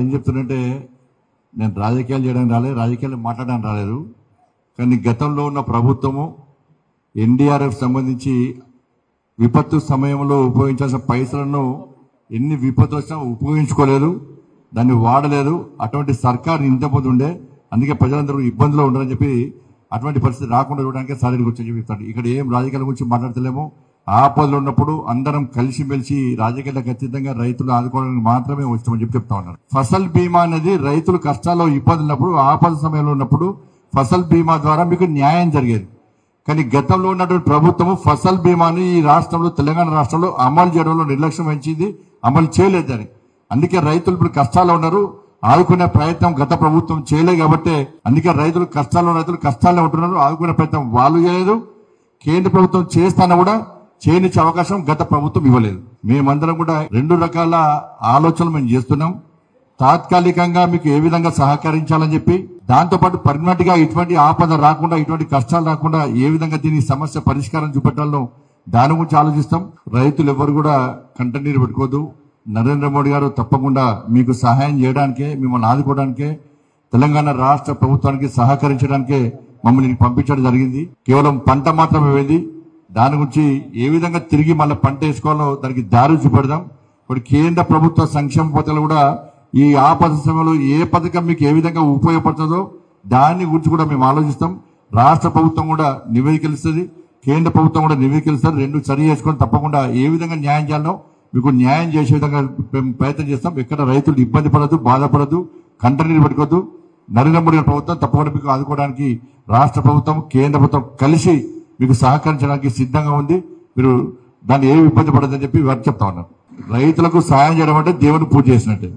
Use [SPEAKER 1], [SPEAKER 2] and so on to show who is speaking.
[SPEAKER 1] ఏం చెప్తున్నంటే నేను రాజకీయాలు చేయడానికి రాలేదు, రాజకీయాలు మాట్లాడడానికి రాలేదు. కానీ గతంలో ఉన్న ప్రభుత్వము ఎన్డీఆర్ఎఫ్ సంబంధించి విపత్తు సమయంలో ఉపయోగించాల్సిన పైసలను ఎన్ని విపత్తులు వచ్చినా ఉపయోగించుకోలేదు, దాన్ని వాడలేదు. అటువంటి సర్కారు ఇంతకుముందు ఉండే, అందుకే ప్రజలందరూ ఇబ్బందులు ఉండాలని చెప్పి అటువంటి పరిస్థితి రాకుండా చూడడానికి శారీరక వచ్చి చెప్తాడు. ఇక్కడ ఏం రాజకీయాల గురించి మాట్లాడతలేమో. ఆపదలు ఉన్నప్పుడు అందరం కలిసిమెలిసి రాజకీయాలకు అతీతంగా రైతులు ఆదుకోవడానికి మాత్రమే వచ్చామని చెప్తా ఉన్నారు. ఫసల్ బీమా అనేది రైతులు కష్టాల్లో ఇబ్బందులు ఉన్నప్పుడు, ఆపద సమయంలో ఉన్నప్పుడు ఫసల్ బీమా ద్వారా మీకు న్యాయం జరిగేది. కానీ గతంలో ఉన్నటువంటి ప్రభుత్వము ఫసల్ బీమాని ఈ రాష్ట్రంలో, తెలంగాణ రాష్ట్రంలో అమలు చేయడంలో నిర్లక్ష్యం వహించింది, అమలు చేయలేదని. అందుకే రైతులు ఇప్పుడు కష్టాల్లో ఉన్నారు. ఆదుకునే ప్రయత్నం గత ప్రభుత్వం చేయలేదు కాబట్టి అందుకే రైతులు కష్టాల్లో ఉంటున్నారు. ఆదుకునే ప్రయత్నం వాళ్ళు చేయలేదు. కేంద్ర ప్రభుత్వం చేస్తానా కూడా చేయనిచ్చే అవకాశం గత ప్రభుత్వం ఇవ్వలేదు. మేమందరం కూడా రెండు రకాల ఆలోచనలు మేము చేస్తున్నాం. తాత్కాలికంగా మీకు ఏ విధంగా సహకరించాలని చెప్పి, దాంతోపాటు పర్మనెంట్ గా ఇటువంటి ఆపద రాకుండా, ఇటువంటి కష్టాలు రాకుండా ఏ విధంగా దీని సమస్య పరిష్కారం చూపెట్టాలో దాని గురించి ఆలోచిస్తాం. రైతులు ఎవరు కూడా కంటనీరు పెట్టుకోవద్దు. నరేంద్ర మోడీ గారు తప్పకుండా మీకు సహాయం చేయడానికే, మిమ్మల్ని ఆదుకోవడానికే, తెలంగాణ రాష్ట్ర ప్రభుత్వానికి సహకరించడానికే మమ్మల్ని పంపించడం జరిగింది. కేవలం పంట మాత్రమే వేది, దాని గురించి ఏ విధంగా తిరిగి మళ్ళీ పంట వేసుకోవాలో దానికి దారి చూపెడదాం. ఇప్పుడు కేంద్ర ప్రభుత్వ సంక్షేమ పథకాలు కూడా ఈ ఆపద సమయంలో ఏ పథకం మీకు ఏ విధంగా ఉపయోగపడుతుందో దాని గురించి కూడా మేము ఆలోచిస్తాం. రాష్ట్ర ప్రభుత్వం కూడా నివేదికలు ఇస్తుంది, కేంద్ర ప్రభుత్వం కూడా నివేదికలు ఇస్తారు. రెండు సరి చేసుకొని తప్పకుండా ఏ విధంగా న్యాయం చేయాలో మీకు న్యాయం చేసే విధంగా మేము ప్రయత్నం చేస్తాం. ఎక్కడ రైతులు ఇబ్బంది పడద్దు, బాధపడద్దు, కంటనీరు పెట్టుకోవద్దు. నరేంద్ర మోడీ ప్రభుత్వం తప్పకుండా మీకు ఆదుకోవడానికి రాష్ట్ర ప్రభుత్వం, కేంద్ర ప్రభుత్వం కలిసి మీకు సహకరించడానికి సిద్ధంగా ఉంది. మీరు దాన్ని ఏమి ఇబ్బంది పడదని చెప్పి వారు చెప్తా ఉన్నారు. రైతులకు సహాయం చేయడం అంటే దేవుని పూజ చేసినట్టే.